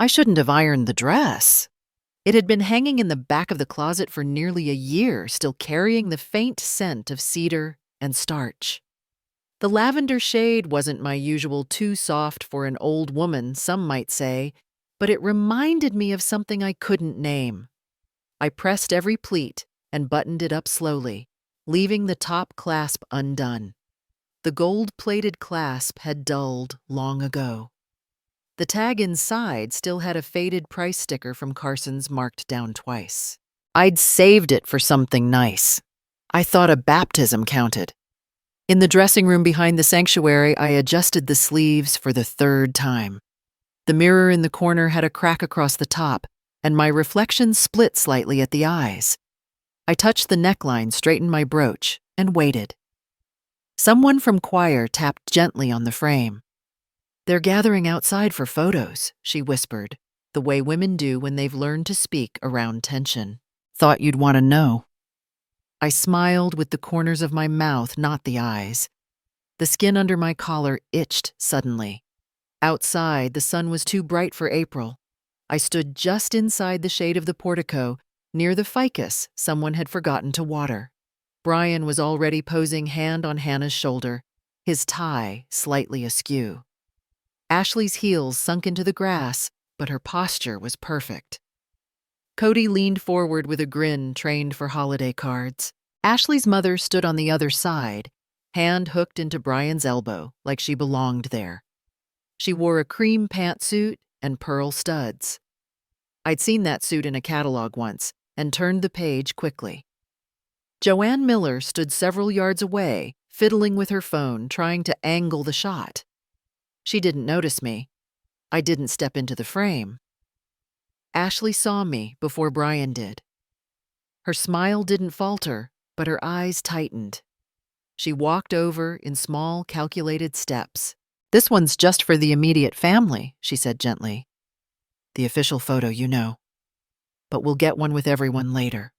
I shouldn't have ironed the dress. It had been hanging in the back of the closet for nearly a year, still carrying the faint scent of cedar and starch. The lavender shade wasn't my usual too soft for an old woman, some might say, but it reminded me of something I couldn't name. I pressed every pleat and buttoned it up slowly, leaving the top clasp undone. The gold-plated clasp had dulled long ago. The tag inside still had a faded price sticker from Carson's marked down twice. I'd saved it for something nice. I thought a baptism counted. In the dressing room behind the sanctuary, I adjusted the sleeves for the third time. The mirror in the corner had a crack across the top, and my reflection split slightly at the eyes. I touched the neckline, straightened my brooch, and waited. Someone from choir tapped gently on the frame. "They're gathering outside for photos," she whispered, the way women do when they've learned to speak around tension. "Thought you'd want to know." I smiled with the corners of my mouth, not the eyes. The skin under my collar itched suddenly. Outside, the sun was too bright for April. I stood just inside the shade of the portico, near the ficus someone had forgotten to water. Brian was already posing hand on Hannah's shoulder, his tie slightly askew. Ashley's heels sunk into the grass, but her posture was perfect. Cody leaned forward with a grin trained for holiday cards. Ashley's mother stood on the other side, hand hooked into Brian's elbow like she belonged there. She wore a cream pantsuit and pearl studs. I'd seen that suit in a catalog once and turned the page quickly. Joanne Miller stood several yards away, fiddling with her phone, trying to angle the shot. She didn't notice me. I didn't step into the frame. Ashley saw me before Brian did. Her smile didn't falter, but her eyes tightened. She walked over in small, calculated steps. "This one's just for the immediate family," she said gently. "The official photo, you know. But we'll get one with everyone later."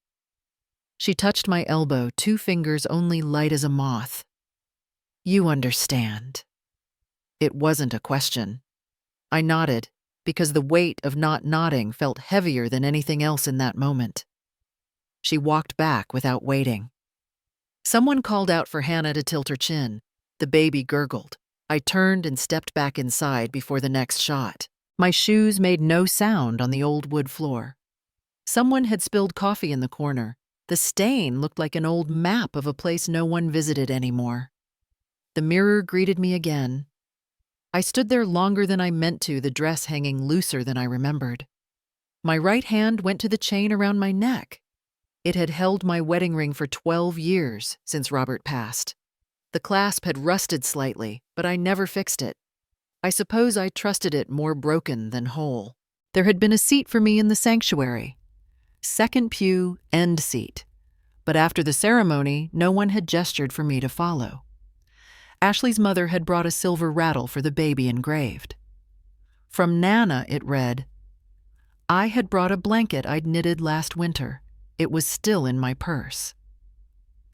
She touched my elbow, 2 fingers only light as a moth. "You understand." It wasn't a question. I nodded, because the weight of not nodding felt heavier than anything else in that moment. She walked back without waiting. Someone called out for Hannah to tilt her chin. The baby gurgled. I turned and stepped back inside before the next shot. My shoes made no sound on the old wood floor. Someone had spilled coffee in the corner. The stain looked like an old map of a place no one visited anymore. The mirror greeted me again. I stood there longer than I meant to, the dress hanging looser than I remembered. My right hand went to the chain around my neck. It had held my wedding ring for 12 years since Robert passed. The clasp had rusted slightly, but I never fixed it. I suppose I trusted it more broken than whole. There had been a seat for me in the sanctuary. Second pew, end seat. But after the ceremony, no one had gestured for me to follow. Ashley's mother had brought a silver rattle for the baby engraved. From Nana, it read, "I had brought a blanket I'd knitted last winter. It was still in my purse."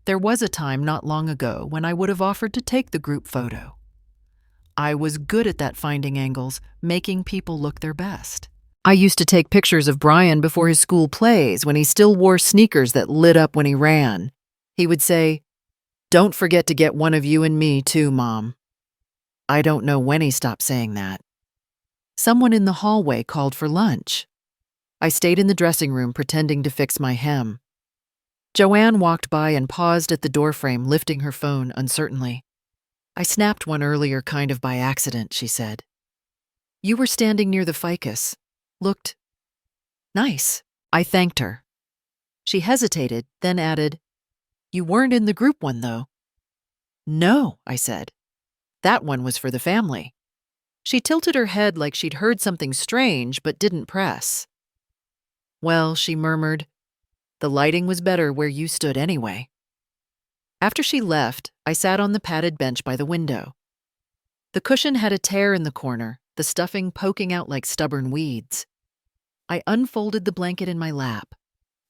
There was a time not long ago when I would have offered to take the group photo. I was good at that, finding angles, making people look their best. I used to take pictures of Brian before his school plays when he still wore sneakers that lit up when he ran. He would say, "Don't forget to get one of you and me too, Mom." I don't know when he stopped saying that. Someone in the hallway called for lunch. I stayed in the dressing room pretending to fix my hem. Joanne walked by and paused at the doorframe, lifting her phone uncertainly. "I snapped one earlier kind of by accident," she said. "You were standing near the ficus. Looked nice." I thanked her. She hesitated, then added, "You weren't in the group one, though." "No," I said. "That one was for the family." She tilted her head like she'd heard something strange but didn't press. "Well," she murmured, "the lighting was better where you stood anyway." After she left, I sat on the padded bench by the window. The cushion had a tear in the corner, the stuffing poking out like stubborn weeds. I unfolded the blanket in my lap.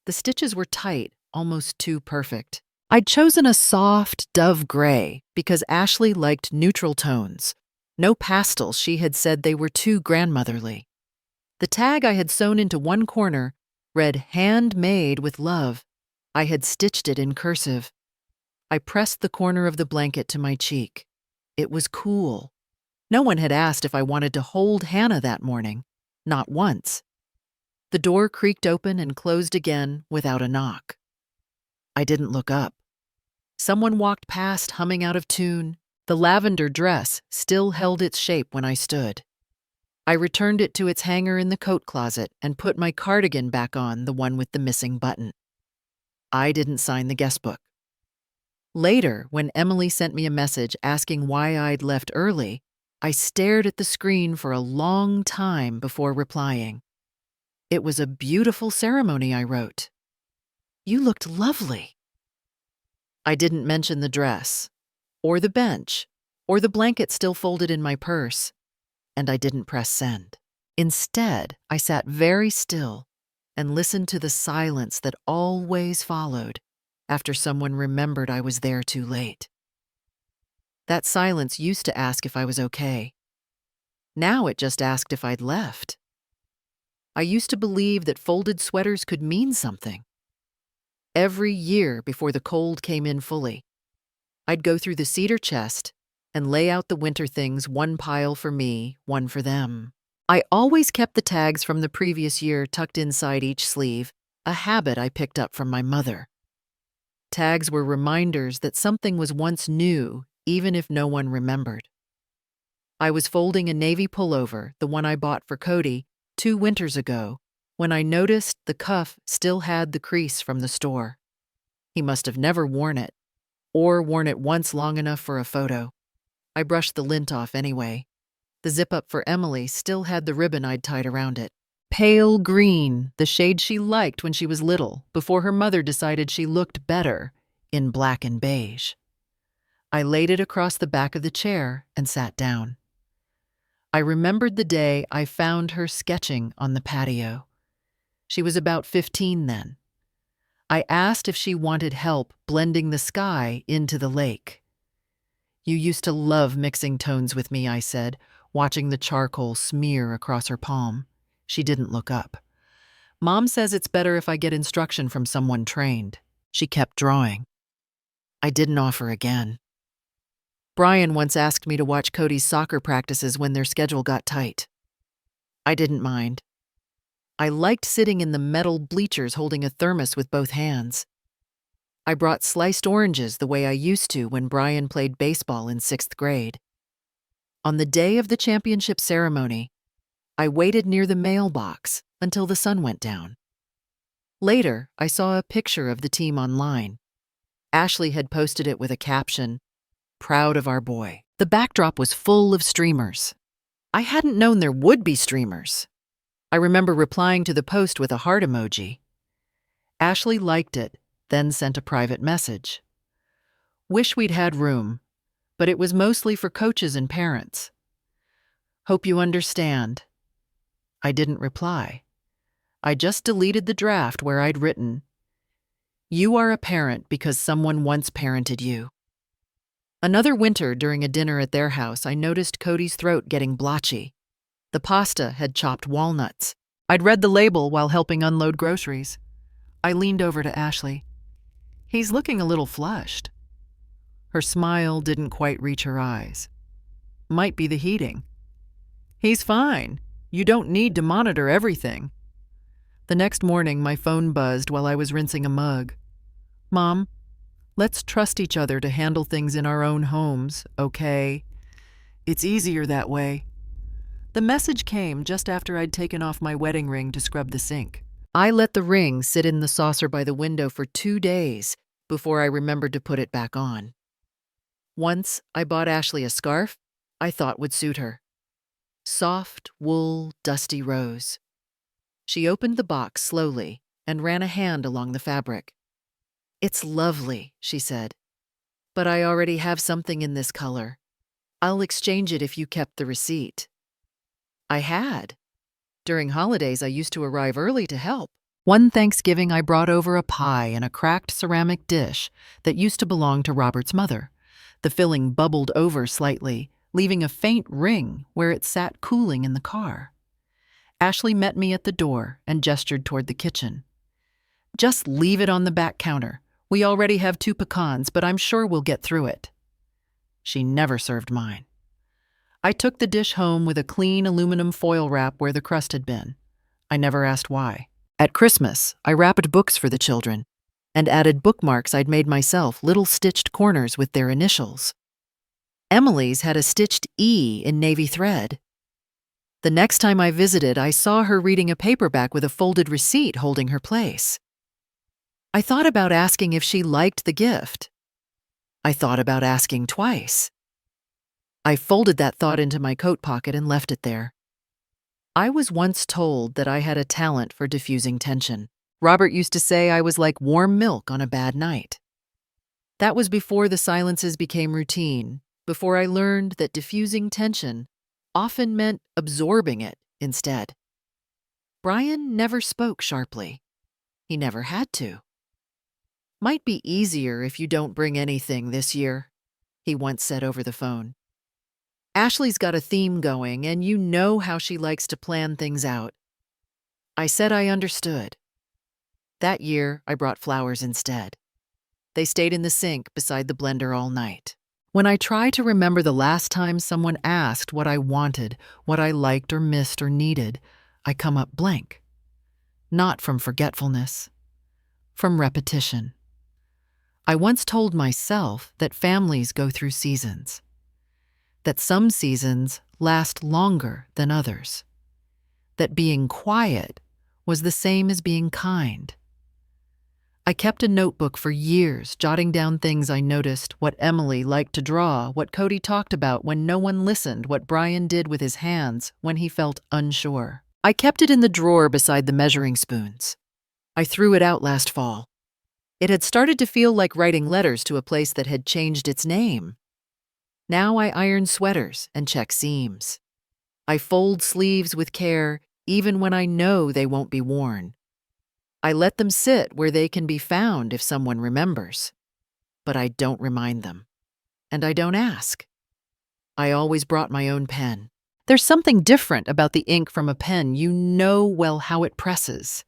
The stitches were tight, almost too perfect. I'd chosen a soft dove gray because Ashley liked neutral tones. No pastels, she had said they were too grandmotherly. The tag I had sewn into one corner read "Handmade with love." I had stitched it in cursive. I pressed the corner of the blanket to my cheek. It was cool. No one had asked if I wanted to hold Hannah that morning. Not once. The door creaked open and closed again without a knock. I didn't look up. Someone walked past humming out of tune. The lavender dress still held its shape when I stood. I returned it to its hanger in the coat closet and put my cardigan back on, the one with the missing button. I didn't sign the guest book. Later, when Emily sent me a message asking why I'd left early, I stared at the screen for a long time before replying. "It was a beautiful ceremony," I wrote. "You looked lovely." I didn't mention the dress, or the bench, or the blanket still folded in my purse, and I didn't press send. Instead, I sat very still and listened to the silence that always followed after someone remembered I was there too late. That silence used to ask if I was okay. Now it just asked if I'd left. I used to believe that folded sweaters could mean something. Every year before the cold came in fully, I'd go through the cedar chest and lay out the winter things, one pile for me, one for them. I always kept the tags from the previous year tucked inside each sleeve, a habit I picked up from my mother. Tags were reminders that something was once new, even if no one remembered. I was folding a navy pullover, the one I bought for Cody, 2 winters ago, when I noticed the cuff still had the crease from the store. He must have never worn it, or worn it once long enough for a photo. I brushed the lint off anyway. The zip-up for Emily still had the ribbon I'd tied around it. Pale green, the shade she liked when she was little, before her mother decided she looked better in black and beige. I laid it across the back of the chair and sat down. I remembered the day I found her sketching on the patio. She was about 15 then. I asked if she wanted help blending the sky into the lake. "You used to love mixing tones with me," I said, watching the charcoal smear across her palm. She didn't look up. "Mom says it's better if I get instruction from someone trained." She kept drawing. I didn't offer again. Brian once asked me to watch Cody's soccer practices when their schedule got tight. I didn't mind. I liked sitting in the metal bleachers holding a thermos with both hands. I brought sliced oranges the way I used to when Brian played baseball in 6th grade. On the day of the championship ceremony, I waited near the mailbox until the sun went down. Later, I saw a picture of the team online. Ashley had posted it with a caption, "Proud of our boy." The backdrop was full of streamers. I hadn't known there would be streamers. I remember replying to the post with a heart emoji. Ashley liked it, then sent a private message. "Wish we'd had room, but it was mostly for coaches and parents. Hope you understand." I didn't reply. I just deleted the draft where I'd written, "You are a parent because someone once parented you." Another winter, during a dinner at their house, I noticed Cody's throat getting blotchy. The pasta had chopped walnuts. I'd read the label while helping unload groceries. I leaned over to Ashley. "He's looking a little flushed." Her smile didn't quite reach her eyes. "Might be the heating." "He's fine. You don't need to monitor everything." The next morning, my phone buzzed while I was rinsing a mug. "Mom, let's trust each other to handle things in our own homes, okay? It's easier that way." The message came just after I'd taken off my wedding ring to scrub the sink. I let the ring sit in the saucer by the window for 2 days before I remembered to put it back on. Once, I bought Ashley a scarf I thought would suit her. Soft, wool, dusty rose. She opened the box slowly and ran a hand along the fabric. "It's lovely," she said, "but I already have something in this color. I'll exchange it if you kept the receipt." I had. During holidays, I used to arrive early to help. One Thanksgiving, I brought over a pie in a cracked ceramic dish that used to belong to Robert's mother. The filling bubbled over slightly, leaving a faint ring where it sat cooling in the car. Ashley met me at the door and gestured toward the kitchen. "Just leave it on the back counter. We already have 2 pecans, but I'm sure we'll get through it." She never served mine. I took the dish home with a clean aluminum foil wrap where the crust had been. I never asked why. At Christmas, I wrapped books for the children and added bookmarks I'd made myself, little stitched corners with their initials. Emily's had a stitched E in navy thread. The next time I visited, I saw her reading a paperback with a folded receipt holding her place. I thought about asking if she liked the gift. I thought about asking twice. I folded that thought into my coat pocket and left it there. I was once told that I had a talent for diffusing tension. Robert used to say I was like warm milk on a bad night. That was before the silences became routine, before I learned that diffusing tension often meant absorbing it instead. Brian never spoke sharply. He never had to. "Might be easier if you don't bring anything this year," he once said over the phone. "Ashley's got a theme going, and you know how she likes to plan things out." I said I understood. That year, I brought flowers instead. They stayed in the sink beside the blender all night. When I try to remember the last time someone asked what I wanted, what I liked or missed or needed, I come up blank. Not from forgetfulness, from repetition. I once told myself that families go through seasons, that some seasons last longer than others, that being quiet was the same as being kind. I kept a notebook for years, jotting down things I noticed, what Emily liked to draw, what Cody talked about when no one listened, what Brian did with his hands when he felt unsure. I kept it in the drawer beside the measuring spoons. I threw it out last fall. It had started to feel like writing letters to a place that had changed its name. Now I iron sweaters and check seams. I fold sleeves with care, even when I know they won't be worn. I let them sit where they can be found if someone remembers. But I don't remind them. And I don't ask. I always brought my own pen. There's something different about the ink from a pen. You know well how it presses,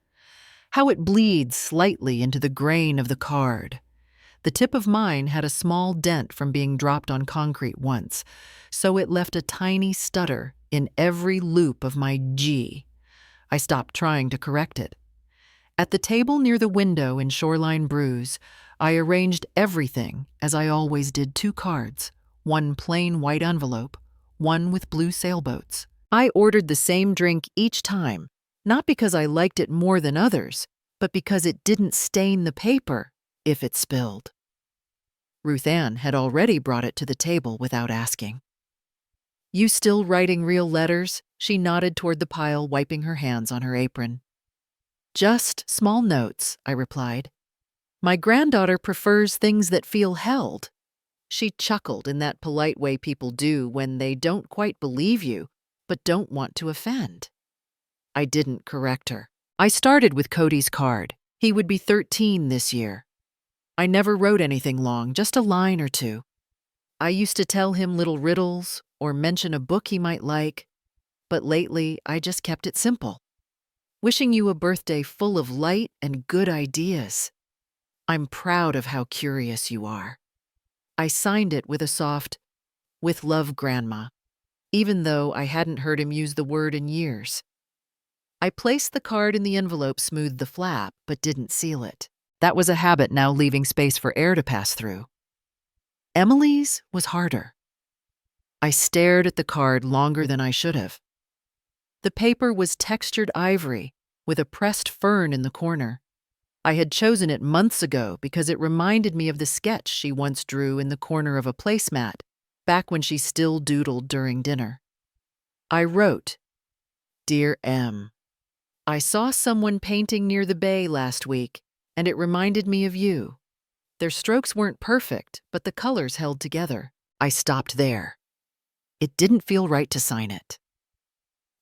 how it bleeds slightly into the grain of the card. The tip of mine had a small dent from being dropped on concrete once, so it left a tiny stutter in every loop of my G. I stopped trying to correct it. At the table near the window in Shoreline Brews, I arranged everything as I always did: 2 cards, one plain white envelope, one with blue sailboats. I ordered the same drink each time, not because I liked it more than others, but because it didn't stain the paper if it spilled. Ruth Ann had already brought it to the table without asking. "You still writing real letters?" She nodded toward the pile, wiping her hands on her apron. "Just small notes," I replied. "My granddaughter prefers things that feel held." She chuckled in that polite way people do when they don't quite believe you, but don't want to offend. I didn't correct her. I started with Cody's card. He would be 13 this year. I never wrote anything long, just a line or 2. I used to tell him little riddles or mention a book he might like, but lately I just kept it simple. "Wishing you a birthday full of light and good ideas. I'm proud of how curious you are." I signed it with a soft, "With love, Grandma," even though I hadn't heard him use the word in years. I placed the card in the envelope, smoothed the flap, but didn't seal it. That was a habit, now leaving space for air to pass through. Emily's was harder. I stared at the card longer than I should have. The paper was textured ivory with a pressed fern in the corner. I had chosen it months ago because it reminded me of the sketch she once drew in the corner of a placemat, back when she still doodled during dinner. I wrote, "Dear M, I saw someone painting near the bay last week, and it reminded me of you. Their strokes weren't perfect, but the colors held together." I stopped there. It didn't feel right to sign it.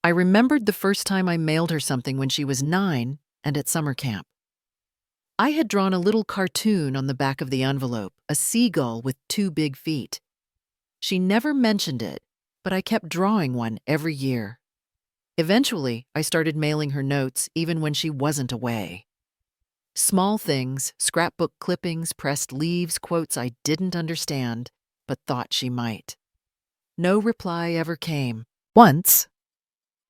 I remembered the first time I mailed her something when she was 9 and at summer camp. I had drawn a little cartoon on the back of the envelope, a seagull with 2 big feet. She never mentioned it, but I kept drawing one every year. Eventually, I started mailing her notes even when she wasn't away. Small things, scrapbook clippings, pressed leaves, quotes I didn't understand, but thought she might. No reply ever came. Once,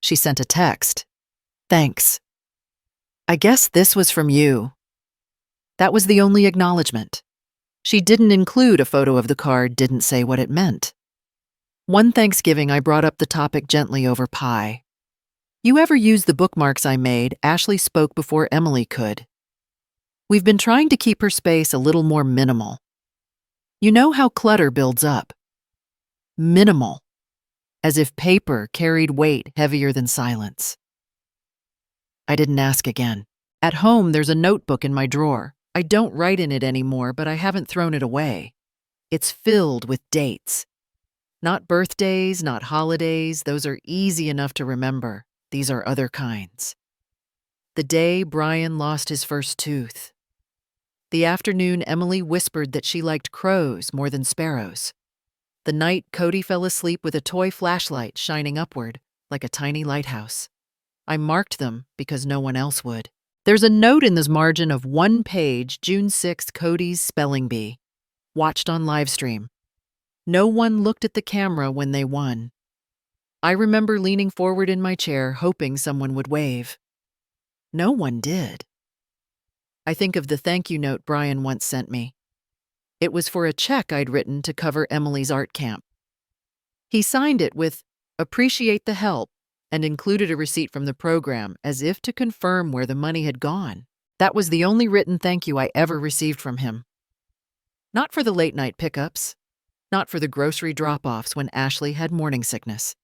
she sent a text. "Thanks. I guess this was from you." That was the only acknowledgement. She didn't include a photo of the card, didn't say what it meant. One Thanksgiving, I brought up the topic gently over pie. "You ever use the bookmarks I made?" Ashley spoke before Emily could. "We've been trying to keep her space a little more minimal. You know how clutter builds up? Minimal. As if paper carried weight heavier than silence." I didn't ask again. At home, there's a notebook in my drawer. I don't write in it anymore, but I haven't thrown it away. It's filled with dates. Not birthdays, not holidays, those are easy enough to remember. These are other kinds. The day Brian lost his first tooth. The afternoon Emily whispered that she liked crows more than sparrows. The night Cody fell asleep with a toy flashlight shining upward like a tiny lighthouse. I marked them because no one else would. There's a note in this margin of one page, June 6th, Cody's spelling bee. Watched on livestream. No one looked at the camera when they won. I remember leaning forward in my chair, hoping someone would wave. No one did. I think of the thank you note Brian once sent me. It was for a check I'd written to cover Emily's art camp. He signed it with "Appreciate the help" and included a receipt from the program as if to confirm where the money had gone. That was the only written thank you I ever received from him. Not for the late-night pickups. Not for the grocery drop-offs when Ashley had morning sickness.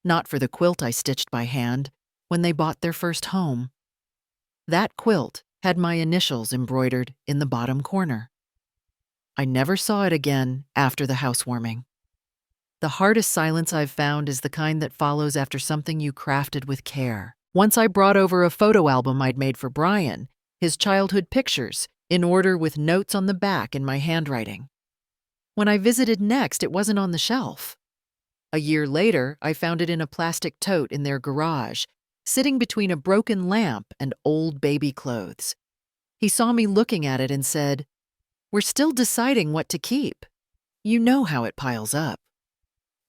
Not for the quilt I stitched by hand when they bought their first home. That quilt had my initials embroidered in the bottom corner. I never saw it again after the housewarming. The hardest silence I've found is the kind that follows after something you crafted with care. Once I brought over a photo album I'd made for Brian, his childhood pictures, in order with notes on the back in my handwriting. When I visited next, it wasn't on the shelf. A year later, I found it in a plastic tote in their garage, sitting between a broken lamp and old baby clothes. He saw me looking at it and said, "We're still deciding what to keep. You know how it piles up."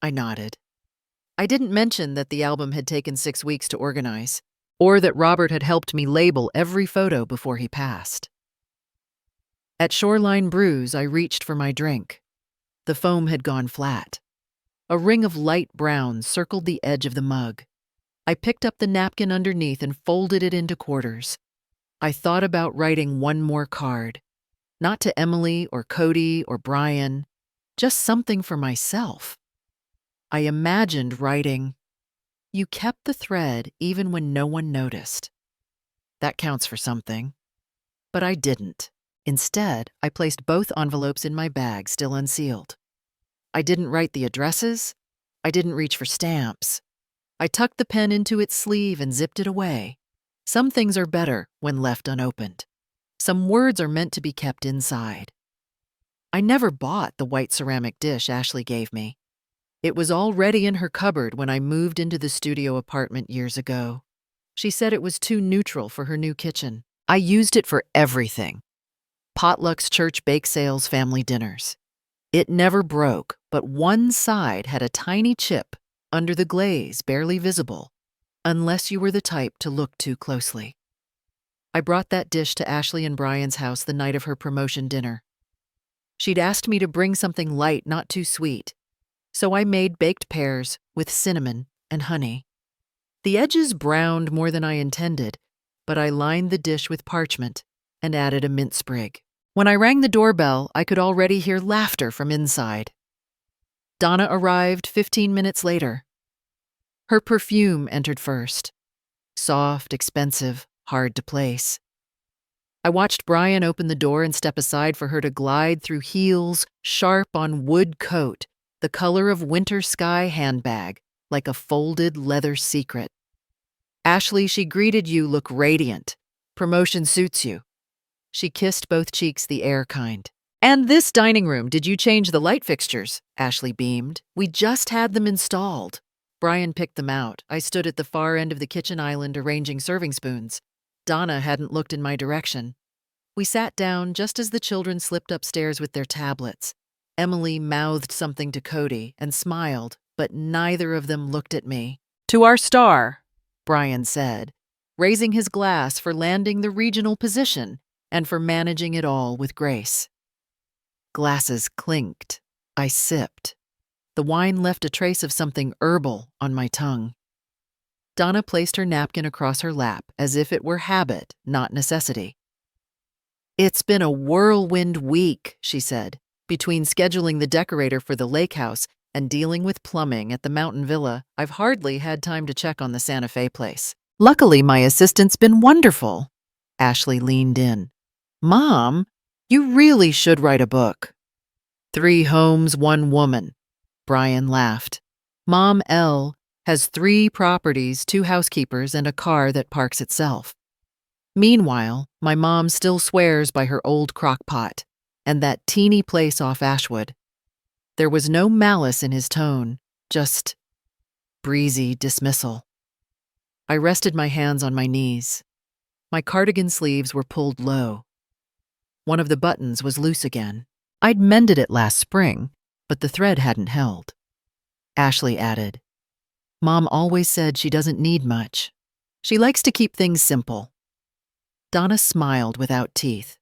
I nodded. I didn't mention that the album had taken 6 weeks to organize, or that Robert had helped me label every photo before he passed. At Shoreline Brews, I reached for my drink. The foam had gone flat. A ring of light brown circled the edge of the mug. I picked up the napkin underneath and folded it into quarters. I thought about writing one more card. Not to Emily or Cody or Brian, just something for myself. I imagined writing, "You kept the thread even when no one noticed." That counts for something. But I didn't. Instead, I placed both envelopes in my bag, still unsealed. I didn't write the addresses. I didn't reach for stamps. I tucked the pen into its sleeve and zipped it away. Some things are better when left unopened. Some words are meant to be kept inside. I never bought the white ceramic dish Ashley gave me. It was already in her cupboard when I moved into the studio apartment years ago. She said it was too neutral for her new kitchen. I used it for everything. Potlucks, church bake sales, family dinners. It never broke, but one side had a tiny chip under the glaze, barely visible, unless you were the type to look too closely. I brought that dish to Ashley and Brian's house the night of her promotion dinner. She'd asked me to bring something light, not too sweet, so I made baked pears with cinnamon and honey. The edges browned more than I intended, but I lined the dish with parchment and added a mint sprig. When I rang the doorbell, I could already hear laughter from inside. Donna arrived 15 minutes later. Her perfume entered first. Soft, expensive, hard to place. I watched Brian open the door and step aside for her to glide through heels, sharp on wood coat, the color of winter sky handbag, like a folded leather secret. "Ashley, she greeted you, look radiant. Promotion suits you." She kissed both cheeks, the air kind. "And this dining room, did you change the light fixtures?" Ashley beamed. "We just had them installed." Brian picked them out. I stood at the far end of the kitchen island arranging serving spoons. Donna hadn't looked in my direction. We sat down just as the children slipped upstairs with their tablets. Emily mouthed something to Cody and smiled, but neither of them looked at me. "To our star," Brian said, raising his glass for landing the regional position and for managing it all with grace. Glasses clinked. I sipped. The wine left a trace of something herbal on my tongue. Donna placed her napkin across her lap as if it were habit, not necessity. "It's been a whirlwind week," she said, "between scheduling the decorator for the lake house and dealing with plumbing at the mountain villa. I've hardly had time to check on the Santa Fe place. Luckily, my assistant's been wonderful." Ashley leaned in. "Mom, you really should write a book." "3 homes, 1 woman." Brian laughed. "Mom L has 3 properties, 2 housekeepers, and a car that parks itself. Meanwhile, my mom still swears by her old crock pot and that teeny place off Ashwood." There was no malice in his tone, just breezy dismissal. I rested my hands on my knees. My cardigan sleeves were pulled low. One of the buttons was loose again. I'd mended it last spring, but the thread hadn't held. Ashley added, "Mom always said she doesn't need much. She likes to keep things simple." Donna smiled without teeth.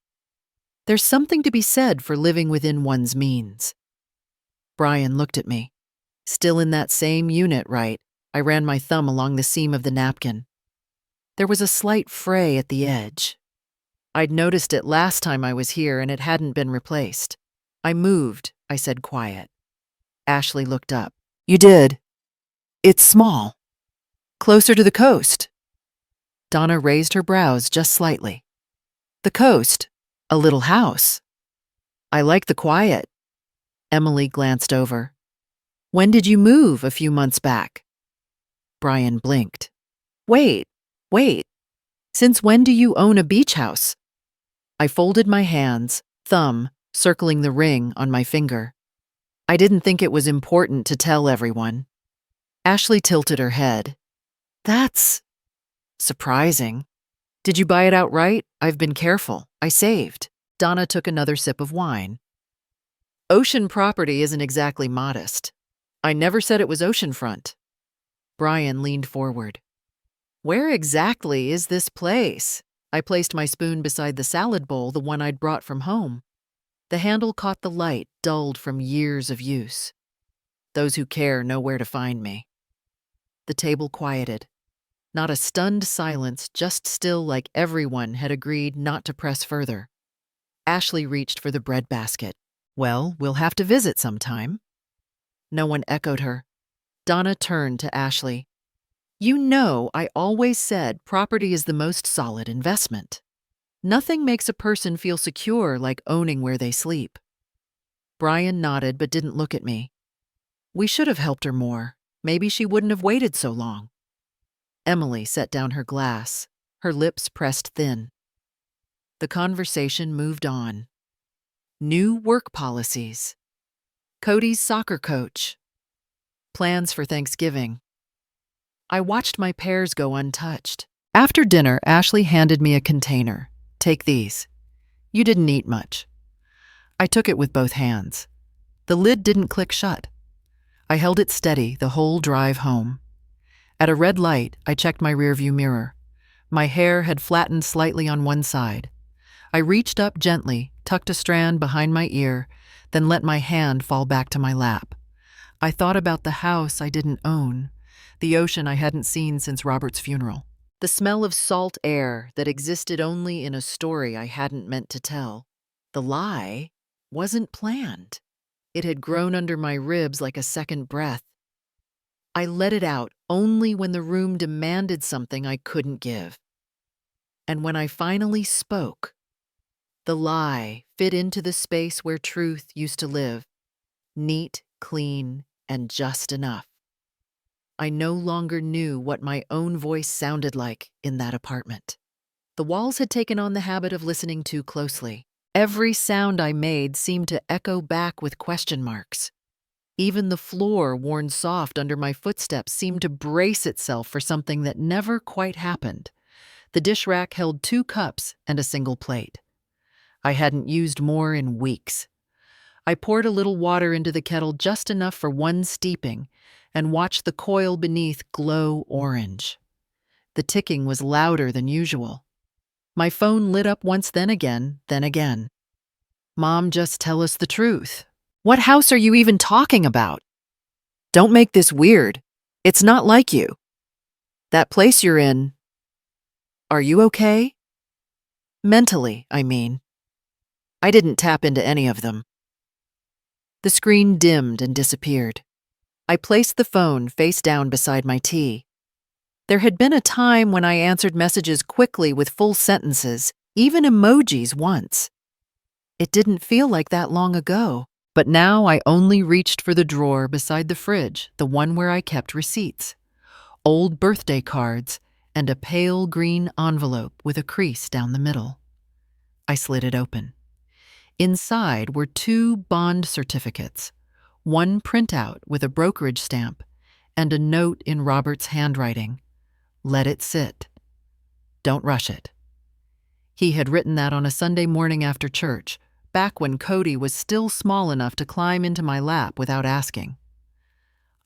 "There's something to be said for living within one's means." Brian looked at me. Still in that same unit, right? I ran my thumb along the seam of the napkin. There was a slight fray at the edge. I'd noticed it last time I was here and it hadn't been replaced. "I moved," I said quiet. Ashley looked up. "You did? It's small. Closer to the coast." Donna raised her brows just slightly. "The coast? A little house. I like the quiet." Emily glanced over. "When did you move a few months back?" Brian blinked. Wait. Since when do you own a beach house?" I folded my hands, thumb circling the ring on my finger. I didn't think it was important to tell everyone. Ashley tilted her head. "That's surprising. Did you buy it outright? I've been careful. I saved." Donna took another sip of wine. "Ocean property isn't exactly modest. I never said it was oceanfront." Brian leaned forward. "Where exactly is this place?" I placed my spoon beside the salad bowl, the one I'd brought from home. The handle caught the light, dulled from years of use. "Those who care know where to find me." The table quieted. Not a stunned silence, just still like everyone had agreed not to press further. Ashley reached for the breadbasket. "Well, we'll have to visit sometime." No one echoed her. Donna turned to Ashley. "You know, I always said property is the most solid investment. Nothing makes a person feel secure like owning where they sleep." Brian nodded but didn't look at me. "We should have helped her more. Maybe she wouldn't have waited so long." Emily set down her glass, her lips pressed thin. The conversation moved on. New work policies. Cody's soccer coach. Plans for Thanksgiving. I watched my pears go untouched. After dinner, Ashley handed me a container. "Take these. You didn't eat much." I took it with both hands. The lid didn't click shut. I held it steady the whole drive home. At a red light, I checked my rearview mirror. My hair had flattened slightly on one side. I reached up gently, tucked a strand behind my ear, then let my hand fall back to my lap. I thought about the house I didn't own, the ocean I hadn't seen since Robert's funeral, the smell of salt air that existed only in a story I hadn't meant to tell. The lie wasn't planned. It had grown under my ribs like a second breath. I let it out only when the room demanded something I couldn't give. And when I finally spoke, the lie fit into the space where truth used to live, neat, clean, and just enough. I no longer knew what my own voice sounded like in that apartment. The walls had taken on the habit of listening too closely. Every sound I made seemed to echo back with question marks. Even the floor, worn soft under my footsteps, seemed to brace itself for something that never quite happened. The dish rack held 2 cups and a single plate. I hadn't used more in weeks. I poured a little water into the kettle, just enough for 1 steeping, and watched the coil beneath glow orange. The ticking was louder than usual. My phone lit up once, then again, then again. Mom, just tell us the truth. What house are you even talking about? Don't make this weird. It's not like you. That place you're in. Are you okay? Mentally, I mean. I didn't tap into any of them. The screen dimmed and disappeared. I placed the phone face down beside my tea. There had been a time when I answered messages quickly with full sentences, even emojis once. It didn't feel like that long ago, but now I only reached for the drawer beside the fridge, the one where I kept receipts, old birthday cards, and a pale green envelope with a crease down the middle. I slid it open. Inside were 2 bond certificates, one printout with a brokerage stamp, and a note in Robert's handwriting. Let it sit. Don't rush it. He had written that on a Sunday morning after church, back when Cody was still small enough to climb into my lap without asking.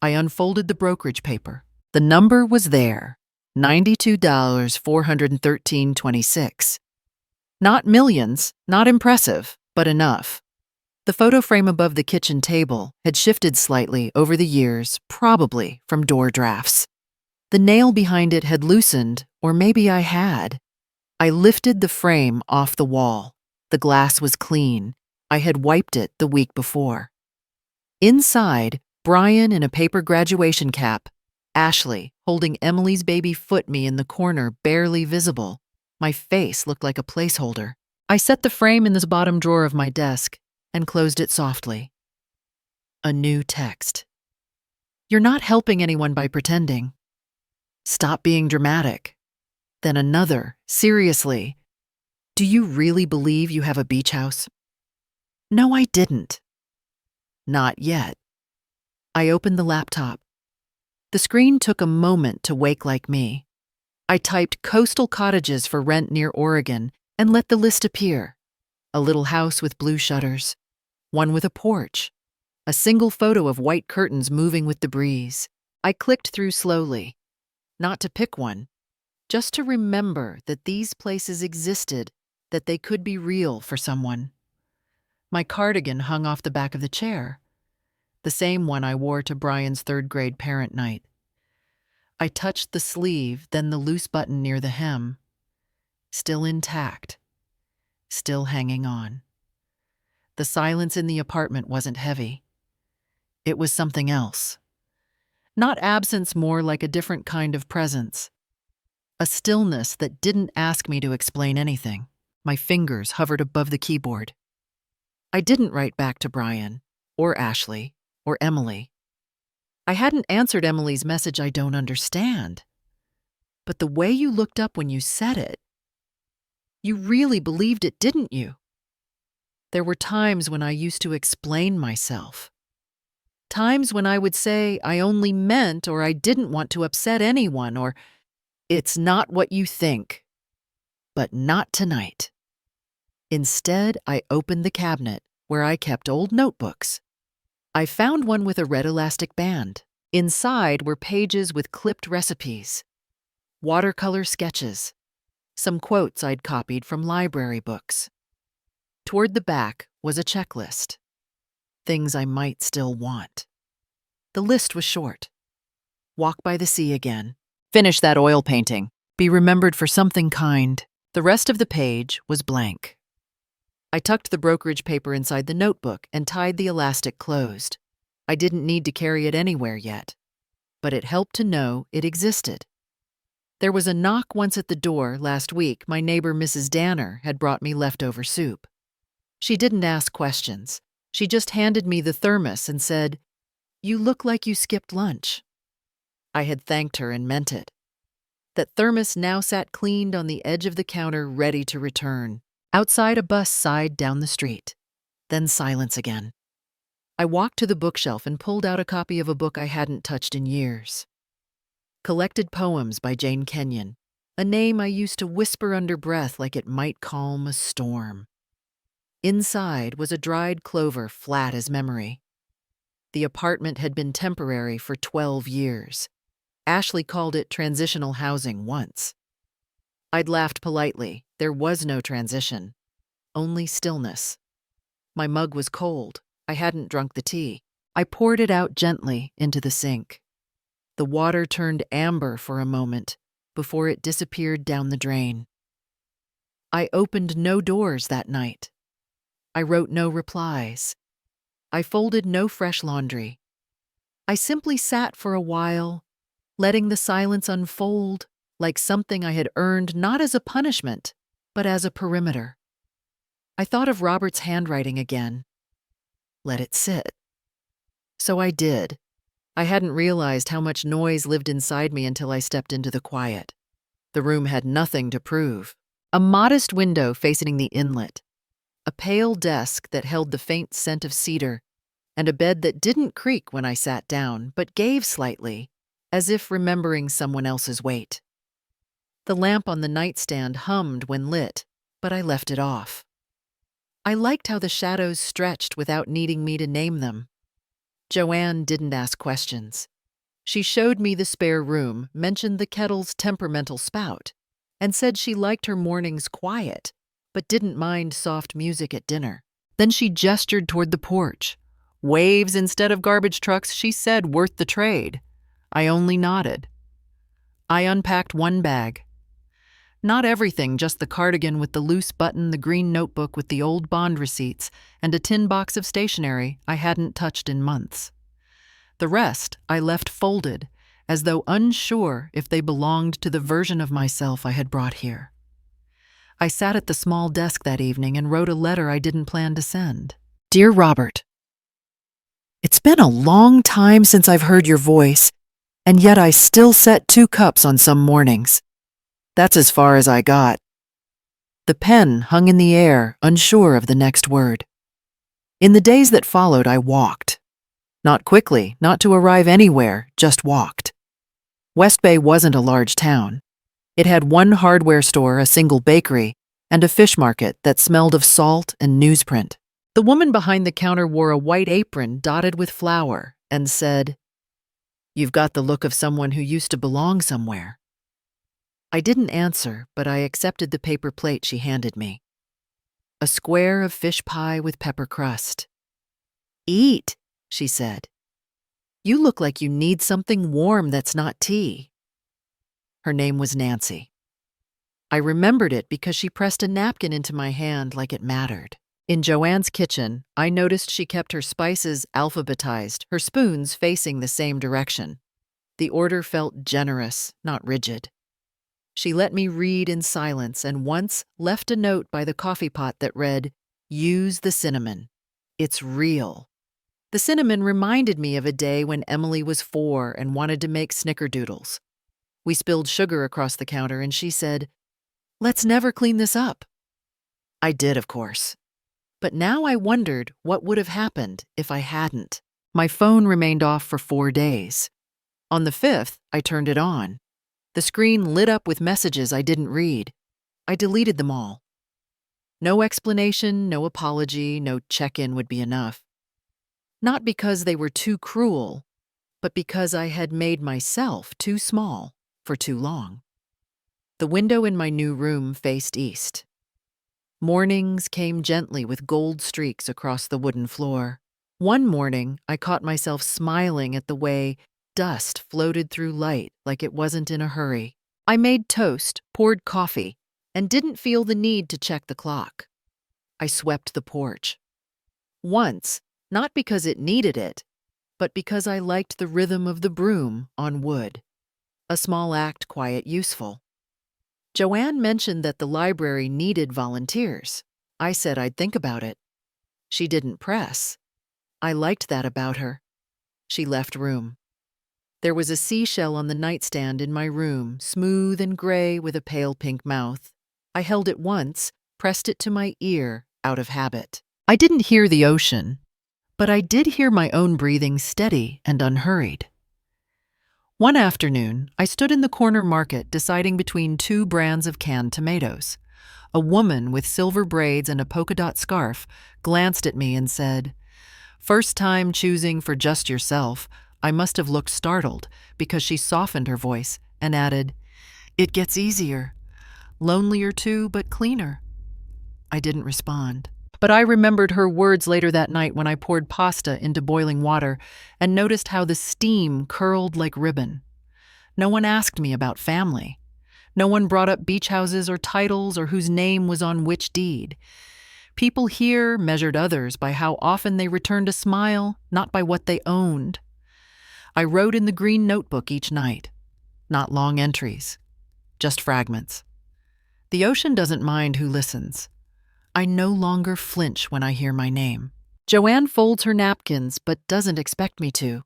I unfolded the brokerage paper. The number was there, $92,413.26. Not millions, not impressive, but enough. The photo frame above the kitchen table had shifted slightly over the years, probably from door drafts. The nail behind it had loosened, or maybe I had. I lifted the frame off the wall. The glass was clean. I had wiped it the week before. Inside, Brian in a paper graduation cap, Ashley holding Emily's baby foot, me in the corner, barely visible. My face looked like a placeholder. I set the frame in the bottom drawer of my desk and closed it softly. A new text. You're not helping anyone by pretending. Stop being dramatic. Then another, seriously. Do you really believe you have a beach house? No, I didn't. Not yet. I opened the laptop. The screen took a moment to wake like me. I typed coastal cottages for rent near Oregon and let the list appear. A little house with blue shutters, one with a porch, a single photo of white curtains moving with the breeze. I clicked through slowly, not to pick one, just to remember that these places existed, that they could be real for someone. My cardigan hung off the back of the chair, the same one I wore to Brian's 3rd grade parent night. I touched the sleeve, then the loose button near the hem. Still intact, still hanging on. The silence in the apartment wasn't heavy. It was something else. Not absence, more like a different kind of presence. A stillness that didn't ask me to explain anything. My fingers hovered above the keyboard. I didn't write back to Brian, or Ashley, or Emily. I hadn't answered Emily's message, I don't understand. But the way you looked up when you said it, you really believed it, didn't you? There were times when I used to explain myself. Times when I would say I only meant, or I didn't want to upset anyone, or it's not what you think. But not tonight. Instead, I opened the cabinet where I kept old notebooks. I found one with a red elastic band. Inside were pages with clipped recipes, watercolor sketches, some quotes I'd copied from library books. Toward the back was a checklist. Things I might still want. The list was short. Walk by the sea again. Finish that oil painting. Be remembered for something kind. The rest of the page was blank. I tucked the brokerage paper inside the notebook and tied the elastic closed. I didn't need to carry it anywhere yet, but it helped to know it existed. There was a knock once at the door. Last week, my neighbor Mrs. Danner had brought me leftover soup. She didn't ask questions. She just handed me the thermos and said, "You look like you skipped lunch." I had thanked her and meant it. That thermos now sat cleaned on the edge of the counter, ready to return. Outside, a bus sighed down the street. Then silence again. I walked to the bookshelf and pulled out a copy of a book I hadn't touched in years. Collected Poems by Jane Kenyon, a name I used to whisper under breath like it might calm a storm. Inside was a dried clover flat as memory. The apartment had been temporary for 12 years. Ashley called it transitional housing once. I'd laughed politely. There was no transition, only stillness. My mug was cold. I hadn't drunk the tea. I poured it out gently into the sink. The water turned amber for a moment before it disappeared down the drain. I opened no doors that night. I wrote no replies. I folded no fresh laundry. I simply sat for a while, letting the silence unfold like something I had earned not as a punishment, but as a perimeter. I thought of Robert's handwriting again. Let it sit. So I did. I hadn't realized how much noise lived inside me until I stepped into the quiet. The room had nothing to prove. A modest window facing the inlet, a pale desk that held the faint scent of cedar, and a bed that didn't creak when I sat down, but gave slightly, as if remembering someone else's weight. The lamp on the nightstand hummed when lit, but I left it off. I liked how the shadows stretched without needing me to name them. Joanne didn't ask questions. She showed me the spare room, mentioned the kettle's temperamental spout, and said she liked her mornings quiet, but didn't mind soft music at dinner. Then she gestured toward the porch. Waves instead of garbage trucks, she said, worth the trade. I only nodded. I unpacked one bag. Not everything, just the cardigan with the loose button, the green notebook with the old bond receipts, and a tin box of stationery I hadn't touched in months. The rest I left folded, as though unsure if they belonged to the version of myself I had brought here. I sat at the small desk that evening and wrote a letter I didn't plan to send. Dear Robert, it's been a long time since I've heard your voice, and yet I still set 2 cups on some mornings. That's as far as I got. The pen hung in the air, unsure of the next word. In the days that followed, I walked. Not quickly, not to arrive anywhere, just walked. West Bay wasn't a large town. It had one hardware store, a single bakery, and a fish market that smelled of salt and newsprint. The woman behind the counter wore a white apron dotted with flour and said, "You've got the look of someone who used to belong somewhere." I didn't answer, but I accepted the paper plate she handed me. A square of fish pie with pepper crust. "Eat," she said. "You look like you need something warm that's not tea." Her name was Nancy. I remembered it because she pressed a napkin into my hand like it mattered. In Joanne's kitchen, I noticed she kept her spices alphabetized, her spoons facing the same direction. The order felt generous, not rigid. She let me read in silence and once left a note by the coffee pot that read, "Use the cinnamon. It's real." The cinnamon reminded me of a day when Emily was 4 and wanted to make snickerdoodles. We spilled sugar across the counter and she said, "Let's never clean this up." I did, of course. But now I wondered what would have happened if I hadn't. My phone remained off for 4 days. On the 5th, I turned it on. The screen lit up with messages I didn't read. I deleted them all. No explanation, no apology, no check-in would be enough. Not because they were too cruel, but because I had made myself too small for too long. The window in my new room faced east. Mornings came gently with gold streaks across the wooden floor. One morning, I caught myself smiling at the way dust floated through light like it wasn't in a hurry. I made toast, poured coffee, and didn't feel the need to check the clock. I swept the porch. Once, not because it needed it, but because I liked the rhythm of the broom on wood. A small act, quiet, useful. Joanne mentioned that the library needed volunteers. I said I'd think about it. She didn't press. I liked that about her. She left room. There was a seashell on the nightstand in my room, smooth and gray with a pale pink mouth. I held it once, pressed it to my ear, out of habit. I didn't hear the ocean, but I did hear my own breathing steady and unhurried. One afternoon, I stood in the corner market deciding between two brands of canned tomatoes. A woman with silver braids and a polka dot scarf glanced at me and said, "First time choosing for just yourself." I must have looked startled because she softened her voice and added, "It gets easier. Lonelier too, but cleaner." I didn't respond. But I remembered her words later that night when I poured pasta into boiling water and noticed how the steam curled like ribbon. No one asked me about family. No one brought up beach houses or titles or whose name was on which deed. People here measured others by how often they returned a smile, not by what they owned. I wrote in the green notebook each night. Not long entries, just fragments. The ocean doesn't mind who listens. I no longer flinch when I hear my name. Joanne folds her napkins but doesn't expect me to.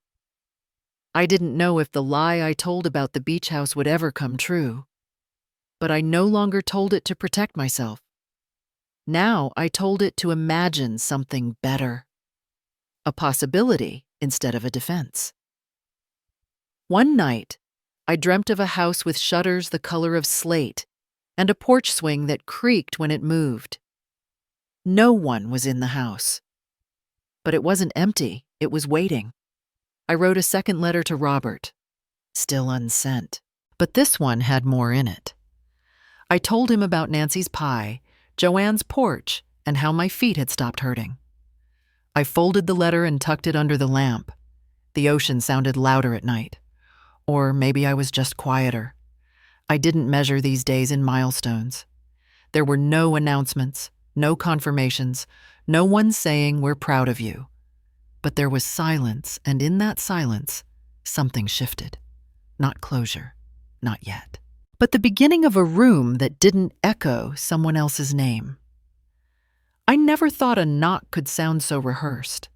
I didn't know if the lie I told about the beach house would ever come true. But I no longer told it to protect myself. Now I told it to imagine something better. A possibility instead of a defense. One night, I dreamt of a house with shutters the color of slate and a porch swing that creaked when it moved. No one was in the house. But it wasn't empty, it was waiting. I wrote a second letter to Robert, still unsent, but this one had more in it. I told him about Nancy's pie, Joanne's porch, and how my feet had stopped hurting. I folded the letter and tucked it under the lamp. The ocean sounded louder at night. Or maybe I was just quieter. I didn't measure these days in milestones. There were no announcements, no confirmations, no one saying we're proud of you. But there was silence, and in that silence, something shifted. Not closure, not yet. But the beginning of a room that didn't echo someone else's name. I never thought a knock could sound so rehearsed.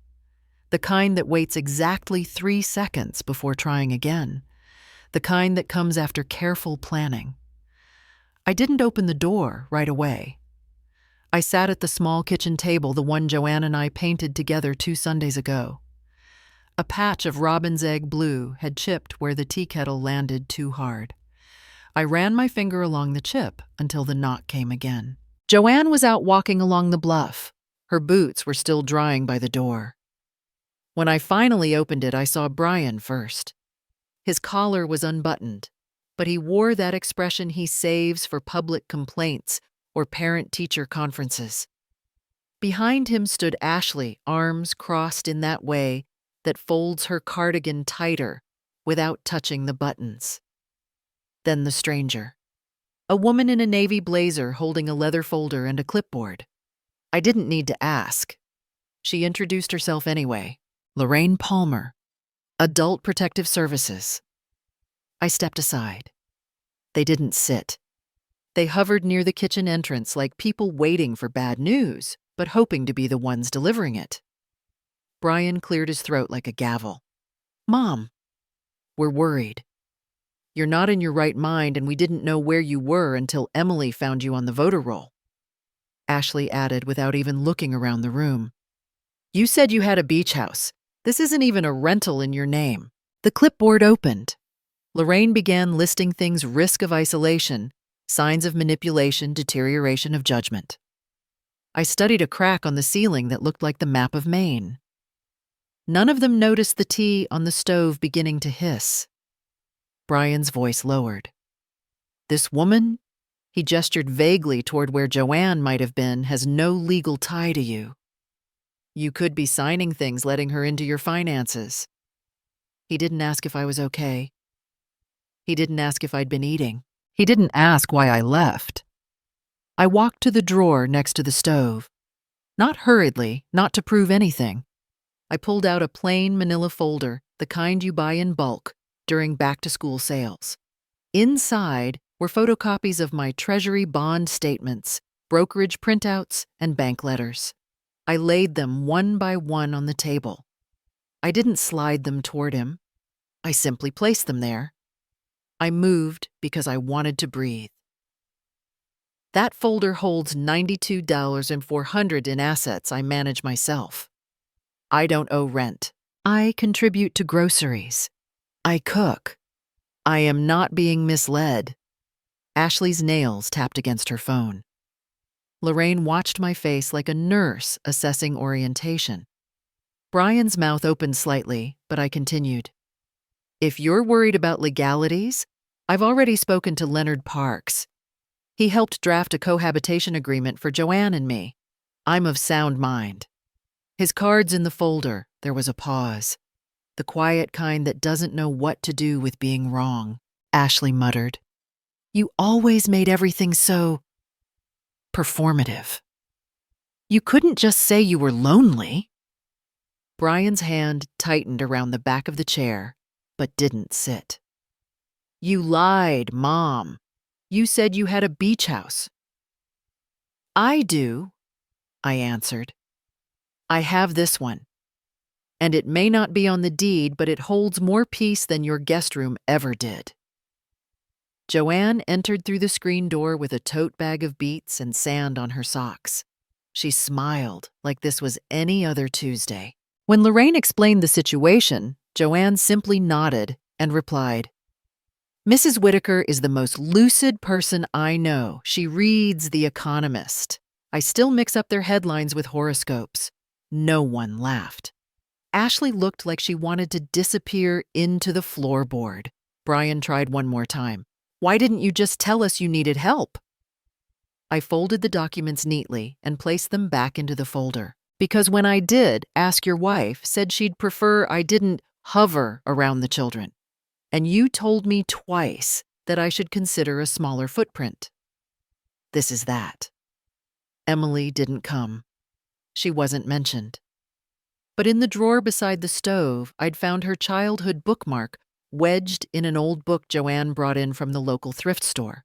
The kind that waits exactly 3 seconds before trying again. The kind that comes after careful planning. I didn't open the door right away. I sat at the small kitchen table, the one Joanne and I painted together 2 Sundays ago. A patch of robin's egg blue had chipped where the tea kettle landed too hard. I ran my finger along the chip until the knock came again. Joanne was out walking along the bluff. Her boots were still drying by the door. When I finally opened it, I saw Brian first. His collar was unbuttoned, but he wore that expression he saves for public complaints or parent-teacher conferences. Behind him stood Ashley, arms crossed in that way that folds her cardigan tighter without touching the buttons. Then the stranger. A woman in a navy blazer holding a leather folder and a clipboard. I didn't need to ask. She introduced herself anyway. Lorraine Palmer, Adult Protective Services. I stepped aside. They didn't sit. They hovered near the kitchen entrance like people waiting for bad news, but hoping to be the ones delivering it. Brian cleared his throat like a gavel. "Mom, we're worried. You're not in your right mind, and we didn't know where you were until Emily found you on the voter roll." Ashley added without even looking around the room. "You said you had a beach house. This isn't even a rental in your name." The clipboard opened. Lorraine began listing things: risk of isolation, signs of manipulation, deterioration of judgment. I studied a crack on the ceiling that looked like the map of Maine. None of them noticed the tea on the stove beginning to hiss. Brian's voice lowered. "This woman," he gestured vaguely toward where Joanne might have been, "has no legal tie to you. You could be signing things letting her into your finances." He didn't ask if I was okay. He didn't ask if I'd been eating. He didn't ask why I left. I walked to the drawer next to the stove. Not hurriedly, not to prove anything. I pulled out a plain manila folder, the kind you buy in bulk during back-to-school sales. Inside were photocopies of my Treasury bond statements, brokerage printouts, and bank letters. I laid them one by one on the table. I didn't slide them toward him. I simply placed them there. I moved because I wanted to breathe. That folder holds $92,400 in assets I manage myself. I don't owe rent. I contribute to groceries. I cook. I am not being misled. Ashley's nails tapped against her phone. Lorraine watched my face like a nurse assessing orientation. Brian's mouth opened slightly, but I continued. If you're worried about legalities, I've already spoken to Leonard Parks. He helped draft a cohabitation agreement for Joanne and me. I'm of sound mind. His card's in the folder. There was a pause. The quiet kind that doesn't know what to do with being wrong, Ashley muttered. You always made everything so performative. You couldn't just say you were lonely. Brian's hand tightened around the back of the chair, but didn't sit. You lied, Mom. You said you had a beach house. I do, I answered. I have this one. And it may not be on the deed, but it holds more peace than your guest room ever did. Joanne entered through the screen door with a tote bag of beets and sand on her socks. She smiled like this was any other Tuesday. When Lorraine explained the situation, Joanne simply nodded and replied, Mrs. Whitaker is the most lucid person I know. She reads The Economist. I still mix up their headlines with horoscopes. No one laughed. Ashley looked like she wanted to disappear into the floorboard. Brian tried one more time. Why didn't you just tell us you needed help? I folded the documents neatly and placed them back into the folder. Because when I did, Ask Your Wife said she'd prefer I didn't hover around the children. And you told me twice that I should consider a smaller footprint. This is that. Emily didn't come. She wasn't mentioned. But in the drawer beside the stove, I'd found her childhood bookmark wedged in an old book Joanne brought in from the local thrift store.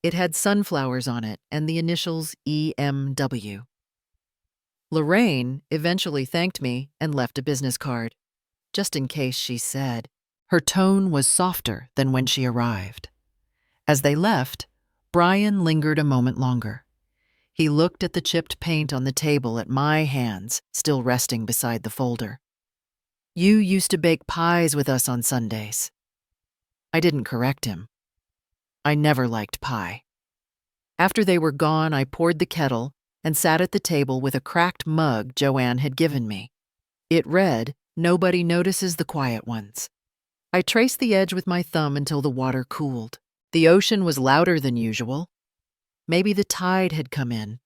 It had sunflowers on it and the initials EMW. Lorraine eventually thanked me and left a business card, just in case, she said. Her tone was softer than when she arrived. As they left, Brian lingered a moment longer. He looked at the chipped paint on the table at my hands, still resting beside the folder. You used to bake pies with us on Sundays. I didn't correct him. I never liked pie. After they were gone, I poured the kettle and sat at the table with a cracked mug Joanne had given me. It read, Nobody notices the quiet ones. I traced the edge with my thumb until the water cooled. The ocean was louder than usual. Maybe the tide had come in.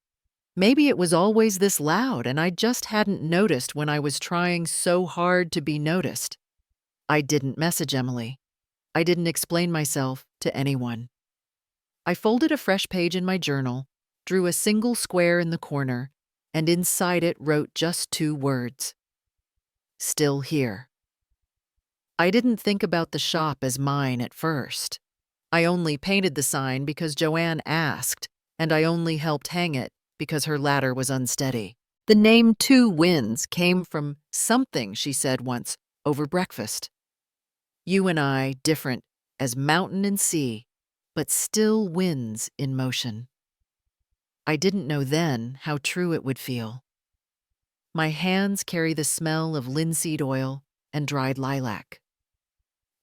Maybe it was always this loud and I just hadn't noticed when I was trying so hard to be noticed. I didn't message Emily. I didn't explain myself to anyone. I folded a fresh page in my journal, drew a single square in the corner, and inside it wrote just 2 words. Still here. I didn't think about the shop as mine at first. I only painted the sign because Joanne asked, and I only helped hang it because her ladder was unsteady. The name 2 Winds came from something she said once over breakfast. You and I, different as mountain and sea, but still winds in motion. I didn't know then how true it would feel. My hands carry the smell of linseed oil and dried lilac.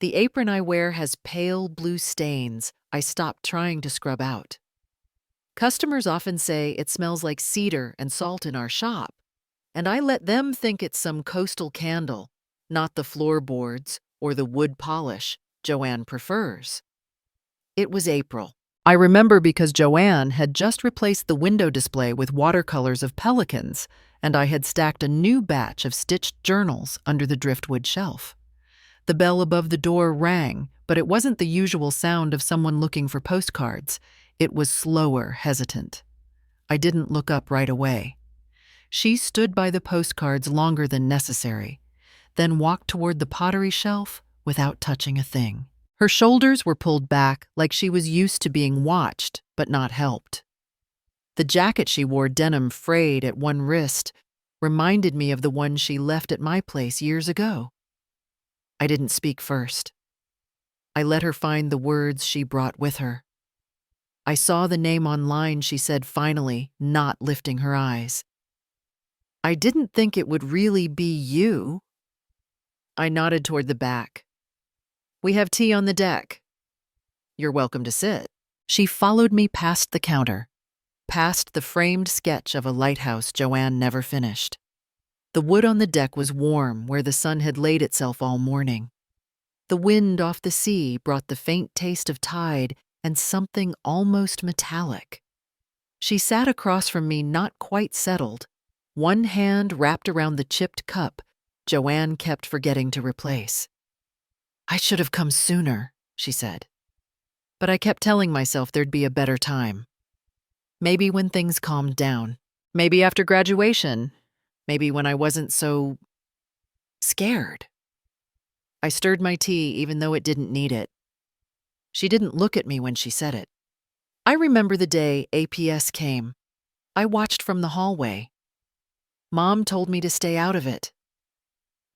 The apron I wear has pale blue stains I stopped trying to scrub out. Customers often say it smells like cedar and salt in our shop, and I let them think it's some coastal candle, not the floorboards or the wood polish Joanne prefers. It was April. I remember because Joanne had just replaced the window display with watercolors of pelicans, and I had stacked a new batch of stitched journals under the driftwood shelf. The bell above the door rang, but it wasn't the usual sound of someone looking for postcards. It was slower, hesitant. I didn't look up right away. She stood by the postcards longer than necessary, then walked toward the pottery shelf without touching a thing. Her shoulders were pulled back like she was used to being watched, but not helped. The jacket she wore, denim frayed at one wrist, reminded me of the one she left at my place years ago. I didn't speak first. I let her find the words she brought with her. I saw the name online, she said finally, not lifting her eyes. I didn't think it would really be you. I nodded toward the back. We have tea on the deck. You're welcome to sit. She followed me past the counter, past the framed sketch of a lighthouse Joanne never finished. The wood on the deck was warm where the sun had laid itself all morning. The wind off the sea brought the faint taste of tide and something almost metallic. She sat across from me, not quite settled, one hand wrapped around the chipped cup Joanne kept forgetting to replace. I should have come sooner, she said. But I kept telling myself there'd be a better time. Maybe when things calmed down. Maybe after graduation. Maybe when I wasn't so scared. I stirred my tea even though it didn't need it. She didn't look at me when she said it. I remember the day APS came. I watched from the hallway. Mom told me to stay out of it.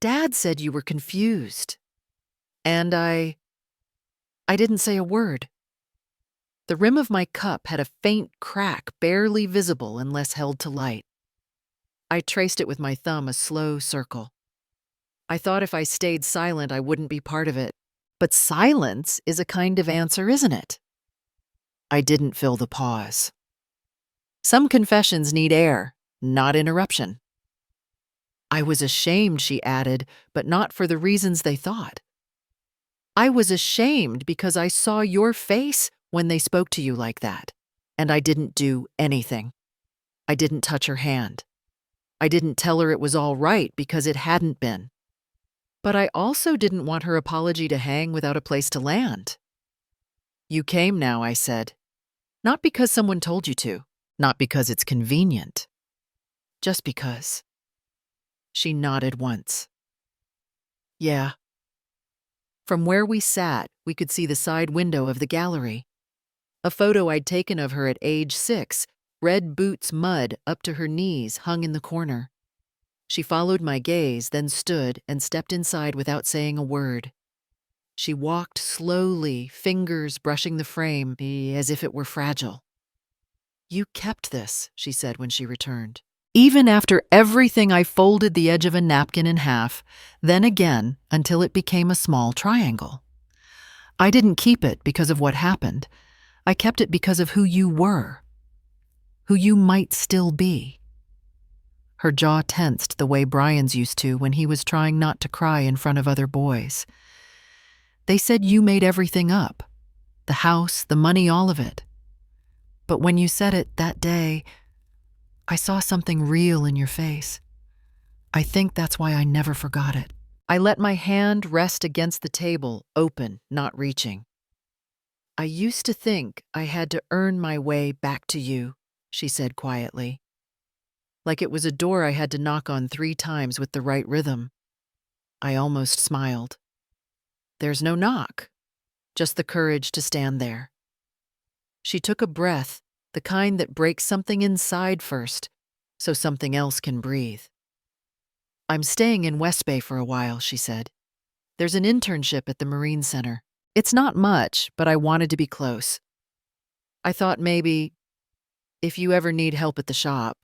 Dad said you were confused. And I didn't say a word. The rim of my cup had a faint crack barely visible unless held to light. I traced it with my thumb, a slow circle. I thought if I stayed silent, I wouldn't be part of it. But silence is a kind of answer, isn't it? I didn't fill the pause. Some confessions need air, not interruption. I was ashamed, she added, but not for the reasons they thought. I was ashamed because I saw your face when they spoke to you like that, and I didn't do anything. I didn't touch her hand. I didn't tell her it was all right because it hadn't been. But I also didn't want her apology to hang without a place to land. You came now, I said. Not because someone told you to, not because it's convenient. Just because. She nodded once. Yeah. From where we sat, we could see the side window of the gallery. A photo I'd taken of her at age 6, red boots mud up to her knees, hung in the corner. She followed my gaze, then stood and stepped inside without saying a word. She walked slowly, fingers brushing the frame, as if it were fragile. You kept this, she said when she returned. Even after everything, I folded the edge of a napkin in half, then again until it became a small triangle. I didn't keep it because of what happened. I kept it because of who you were, who you might still be. Her jaw tensed the way Brian's used to when he was trying not to cry in front of other boys. They said you made everything up, the house, the money, all of it. But when you said it that day, I saw something real in your face. I think that's why I never forgot it. I let my hand rest against the table, open, not reaching. I used to think I had to earn my way back to you, she said quietly. Like it was a door I had to knock on 3 times with the right rhythm. I almost smiled. There's no knock, just the courage to stand there. She took a breath, the kind that breaks something inside first, so something else can breathe. I'm staying in West Bay for a while, she said. There's an internship at the Marine Center. It's not much, but I wanted to be close. I thought maybe, if you ever need help at the shop.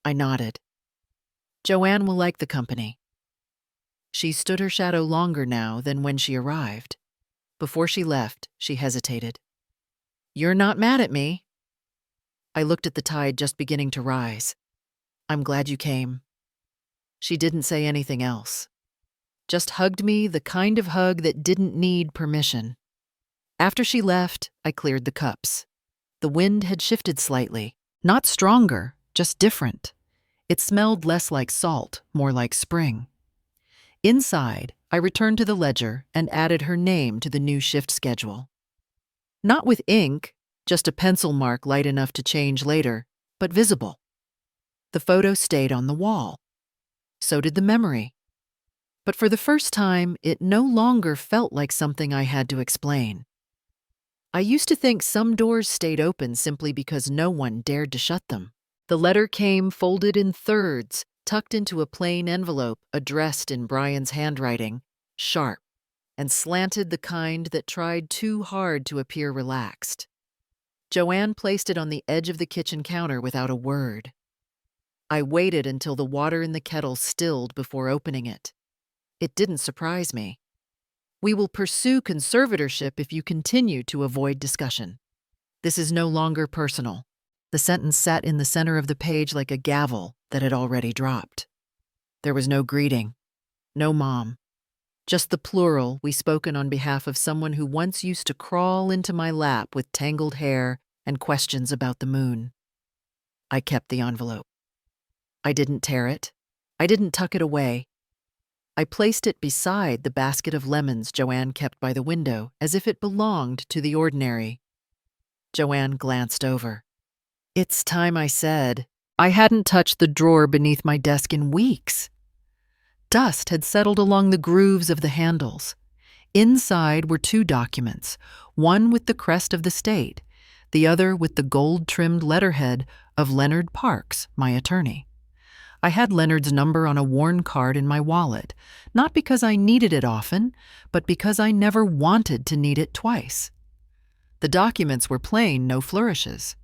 I nodded. Joanne will like the company. She stood her shadow longer now than when she arrived. Before she left, she hesitated. You're not mad at me? I looked at the tide just beginning to rise. I'm glad you came. She didn't say anything else. Just hugged me, the kind of hug that didn't need permission. After she left, I cleared the cups. The wind had shifted slightly. Not stronger, just different. It smelled less like salt, more like spring. Inside, I returned to the ledger and added her name to the new shift schedule. Not with ink, just a pencil mark light enough to change later, but visible. The photo stayed on the wall. So did the memory. But for the first time, it no longer felt like something I had to explain. I used to think some doors stayed open simply because no one dared to shut them. The letter came folded in thirds, tucked into a plain envelope addressed in Brian's handwriting, sharp, and slanted, the kind that tried too hard to appear relaxed. Joanne placed it on the edge of the kitchen counter without a word. I waited until the water in the kettle stilled before opening it. It didn't surprise me. We will pursue conservatorship if you continue to avoid discussion. This is no longer personal. The sentence sat in the center of the page like a gavel that had already dropped. There was no greeting, no mom, just the plural we spoken on behalf of someone who once used to crawl into my lap with tangled hair and questions about the moon. I kept the envelope. I didn't tear it. I didn't tuck it away. I placed it beside the basket of lemons Joanne kept by the window as if it belonged to the ordinary. Joanne glanced over. "It's time I said." I hadn't touched the drawer beneath my desk in weeks. Dust had settled along the grooves of the handles. Inside were two documents, one with the crest of the state, the other with the gold-trimmed letterhead of Leonard Parks, my attorney. I had Leonard's number on a worn card in my wallet, not because I needed it often, but because I never wanted to need it twice. The documents were plain, no flourishes,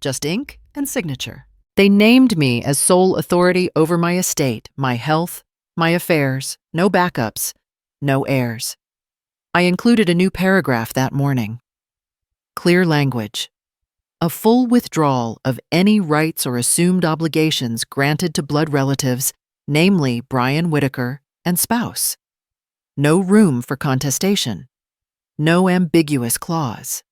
just ink and signature. They named me as sole authority over my estate, my health, my affairs, no backups, no heirs. I included a new paragraph that morning. Clear language. A full withdrawal of any rights or assumed obligations granted to blood relatives, namely Brian Whitaker and spouse. No room for contestation. No ambiguous clause.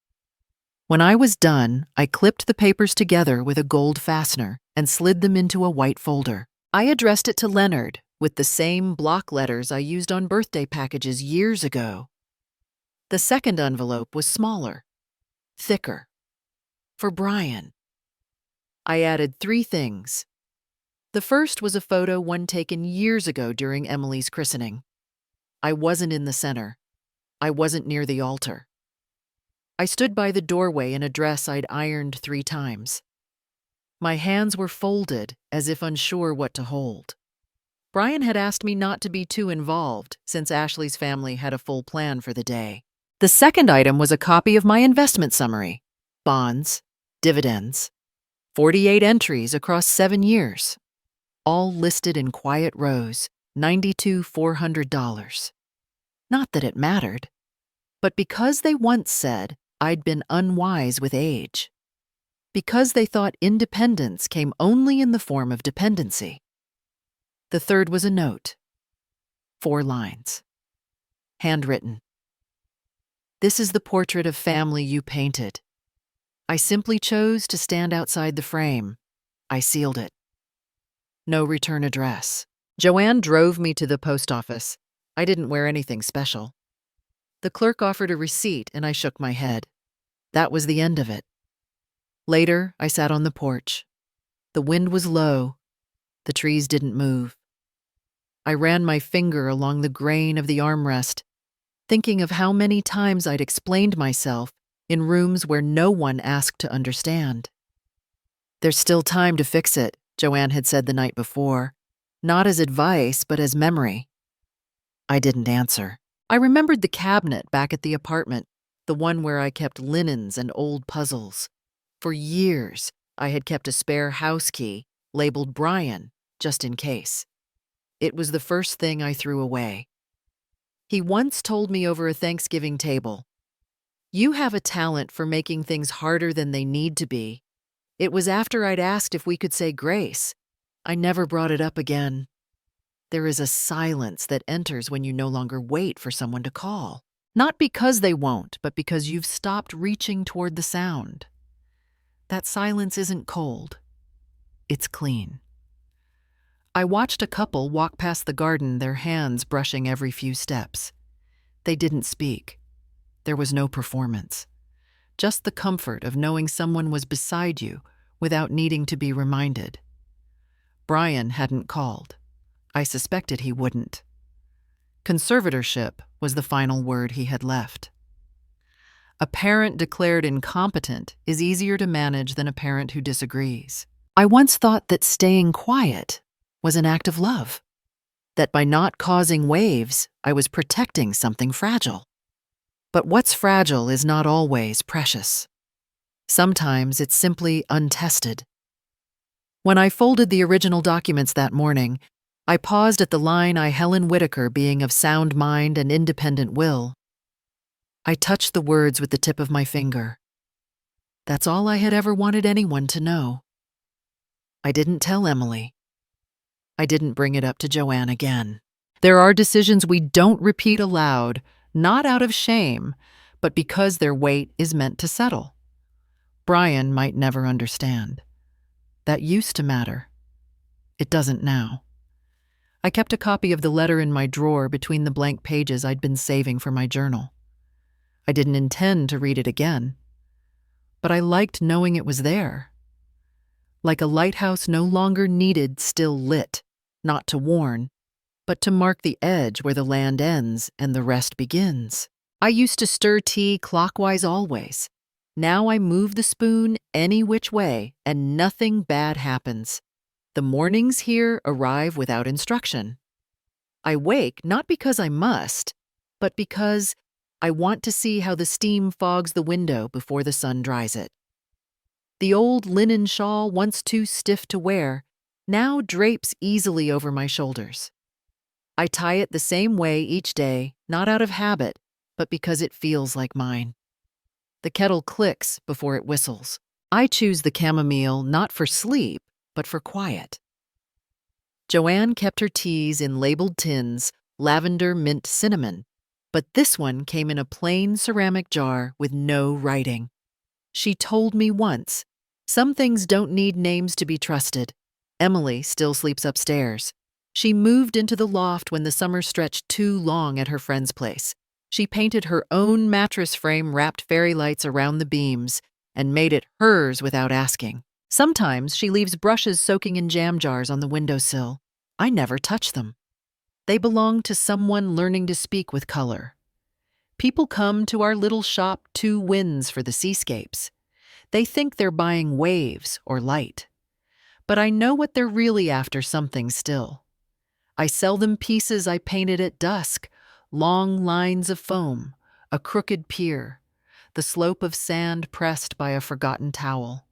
When I was done, I clipped the papers together with a gold fastener and slid them into a white folder. I addressed it to Leonard with the same block letters I used on birthday packages years ago. The second envelope was smaller, thicker. For Brian. I added 3 things. The first was a photo one taken years ago during Emily's christening. I wasn't in the center. I wasn't near the altar. I stood by the doorway in a dress I'd ironed 3 times. My hands were folded as if unsure what to hold. Brian had asked me not to be too involved since Ashley's family had a full plan for the day. The second item was a copy of my investment summary. Bonds, dividends, 48 entries across 7 years, all listed in quiet rows, $92,400. Not that it mattered, but because they once said I'd been unwise with age. Because they thought independence came only in the form of dependency. The third was a note. 4 lines. Handwritten. "This is the portrait of family you painted. I simply chose to stand outside the frame. I sealed it. No return address." Joanne drove me to the post office. I didn't wear anything special. The clerk offered a receipt and I shook my head. That was the end of it. Later, I sat on the porch. The wind was low. The trees didn't move. I ran my finger along the grain of the armrest, thinking of how many times I'd explained myself in rooms where no one asked to understand. "There's still time to fix it," Joanne had said the night before, not as advice, but as memory. I didn't answer. I remembered the cabinet back at the apartment, the one where I kept linens and old puzzles. For years, I had kept a spare house key labeled Brian, just in case. It was the first thing I threw away. He once told me over a Thanksgiving table, "You have a talent for making things harder than they need to be." It was after I'd asked if we could say grace. I never brought it up again. There is a silence that enters when you no longer wait for someone to call. Not because they won't, but because you've stopped reaching toward the sound. That silence isn't cold. It's clean. I watched a couple walk past the garden, their hands brushing every few steps. They didn't speak. There was no performance. Just the comfort of knowing someone was beside you without needing to be reminded. Brian hadn't called. I suspected he wouldn't. Conservatorship was the final word he had left. A parent declared incompetent is easier to manage than a parent who disagrees. I once thought that staying quiet was an act of love, that by not causing waves, I was protecting something fragile. But what's fragile is not always precious. Sometimes it's simply untested. When I folded the original documents that morning, I paused at the line I Helen Whitaker being of sound mind and independent will. I touched the words with the tip of my finger. That's all I had ever wanted anyone to know. I didn't tell Emily. I didn't bring it up to Joanne again. There are decisions we don't repeat aloud, not out of shame, but because their weight is meant to settle. Brian might never understand. That used to matter. It doesn't now. I kept a copy of the letter in my drawer between the blank pages I'd been saving for my journal. I didn't intend to read it again, but I liked knowing it was there. Like a lighthouse no longer needed still lit, not to warn, but to mark the edge where the land ends and the rest begins. I used to stir tea clockwise always. Now I move the spoon any which way and nothing bad happens. The mornings here arrive without instruction. I wake not because I must, but because I want to see how the steam fogs the window before the sun dries it. The old linen shawl, once too stiff to wear, now drapes easily over my shoulders. I tie it the same way each day, not out of habit, but because it feels like mine. The kettle clicks before it whistles. I choose the chamomile not for sleep, but for quiet. Joanne kept her teas in labeled tins, lavender, mint, cinnamon, but this one came in a plain ceramic jar with no writing. She told me once, some things don't need names to be trusted. Emily still sleeps upstairs. She moved into the loft when the summer stretched too long at her friend's place. She painted her own mattress frame, wrapped fairy lights around the beams, and made it hers without asking. Sometimes she leaves brushes soaking in jam jars on the windowsill. I never touch them. They belong to someone learning to speak with color. People come to our little shop 2 winds for the seascapes. They think they're buying waves or light. But I know what they're really after, something still. I sell them pieces I painted at dusk, long lines of foam, a crooked pier, the slope of sand pressed by a forgotten towel.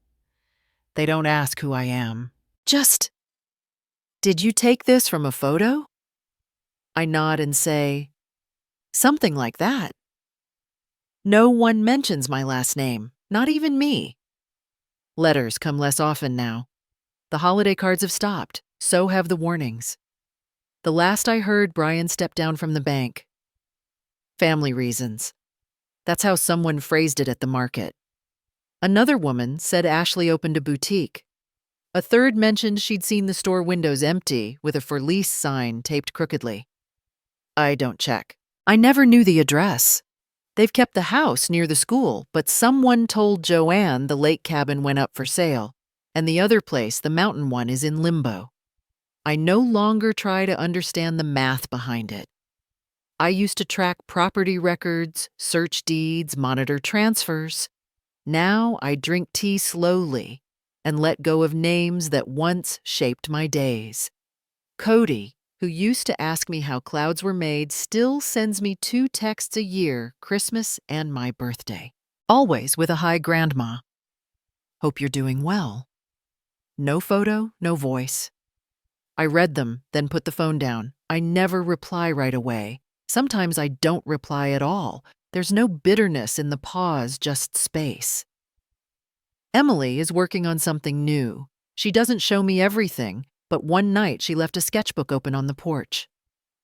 They don't ask who I am. Just, did you take this from a photo? I nod and say, something like that. No one mentions my last name, not even me. Letters come less often now. The holiday cards have stopped, so have the warnings. The last I heard, Brian stepped down from the bank. Family reasons. That's how someone phrased it at the market. Another woman said Ashley opened a boutique. A third mentioned she'd seen the store windows empty with a for lease sign taped crookedly. I don't check. I never knew the address. They've kept the house near the school, but someone told Joanne the lake cabin went up for sale, and the other place, the mountain one, is in limbo. I no longer try to understand the math behind it. I used to track property records, search deeds, monitor transfers. Now I drink tea slowly and let go of names that once shaped my days. Cody, who used to ask me how clouds were made, still sends me 2 texts a year, Christmas and my birthday. Always with a hi, Grandma. Hope you're doing well. No photo, no voice. I read them, then put the phone down. I never reply right away. Sometimes I don't reply at all. There's no bitterness in the pause, just space. Emily is working on something new. She doesn't show me everything, but one night she left a sketchbook open on the porch.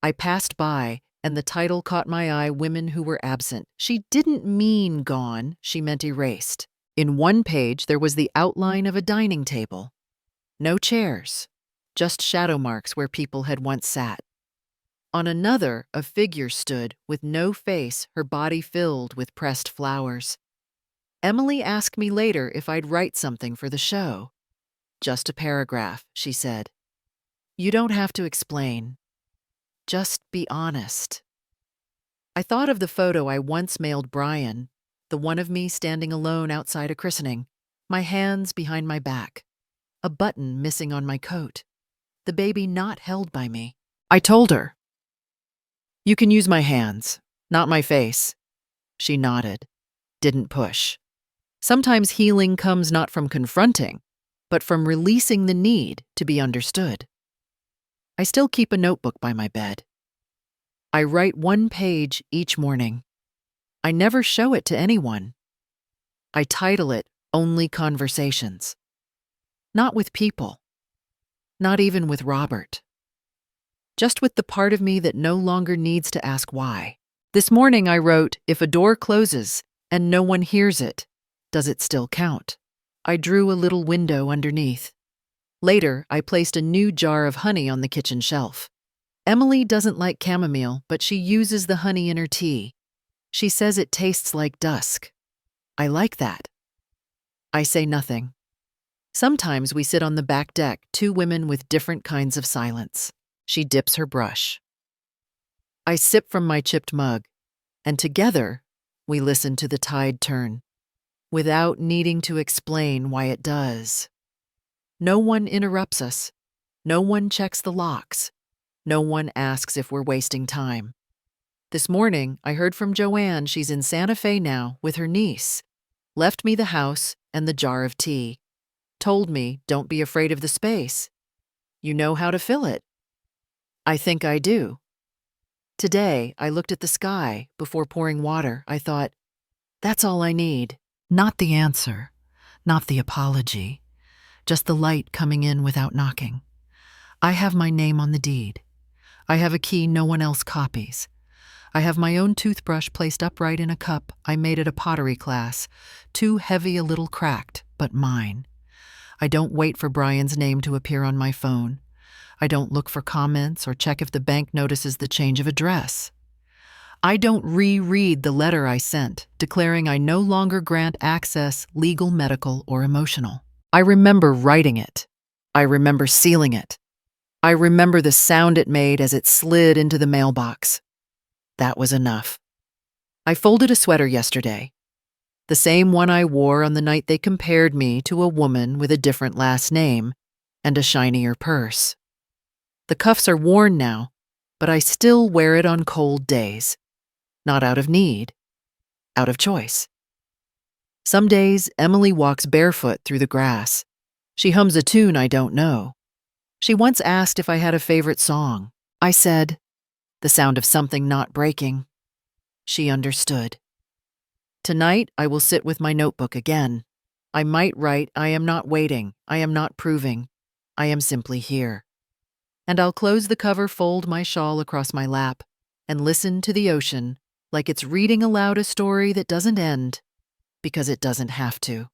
I passed by, and the title caught my eye, Women Who Were Absent. She didn't mean gone, she meant erased. In one page, there was the outline of a dining table. No chairs, just shadow marks where people had once sat. On another, a figure stood with no face, her body filled with pressed flowers. Emily asked me later if I'd write something for the show. Just a paragraph, she said. You don't have to explain. Just be honest. I thought of the photo I once mailed Brian, the one of me standing alone outside a christening, my hands behind my back, a button missing on my coat, the baby not held by me. I told her, you can use my hands, not my face. She nodded, didn't push. Sometimes healing comes not from confronting, but from releasing the need to be understood. I still keep a notebook by my bed. I write 1 page each morning. I never show it to anyone. I title it Only Conversations. Not with people. Not even with Robert. Just with the part of me that no longer needs to ask why. This morning I wrote, if a door closes and no one hears it, does it still count? I drew a little window underneath. Later, I placed a new jar of honey on the kitchen shelf. Emily doesn't like chamomile, but she uses the honey in her tea. She says it tastes like dusk. I like that. I say nothing. Sometimes we sit on the back deck, 2 women with different kinds of silence. She dips her brush. I sip from my chipped mug, and together we listen to the tide turn, without needing to explain why it does. No one interrupts us. No one checks the locks. No one asks if we're wasting time. This morning, I heard from Joanne she's in Santa Fe now with her niece. Left me the house and the jar of tea. Told me, don't be afraid of the space. You know how to fill it. I think I do. Today, I looked at the sky before pouring water. I thought, that's all I need. Not the answer, not the apology, just the light coming in without knocking. I have my name on the deed. I have a key no one else copies. I have my own toothbrush placed upright in a cup I made at a pottery class, too heavy a little cracked, but mine. I don't wait for Brian's name to appear on my phone. I don't look for comments or check if the bank notices the change of address. I don't reread the letter I sent, declaring I no longer grant access, legal, medical, or emotional. I remember writing it. I remember sealing it. I remember the sound it made as it slid into the mailbox. That was enough. I folded a sweater yesterday, the same one I wore on the night they compared me to a woman with a different last name and a shinier purse. The cuffs are worn now, but I still wear it on cold days. Not out of need, out of choice. Some days, Emily walks barefoot through the grass. She hums a tune I don't know. She once asked if I had a favorite song. I said, the sound of something not breaking. She understood. Tonight, I will sit with my notebook again. I might write, I am not waiting, I am not proving, I am simply here. And I'll close the cover, fold my shawl across my lap, and listen to the ocean like it's reading aloud a story that doesn't end, because it doesn't have to.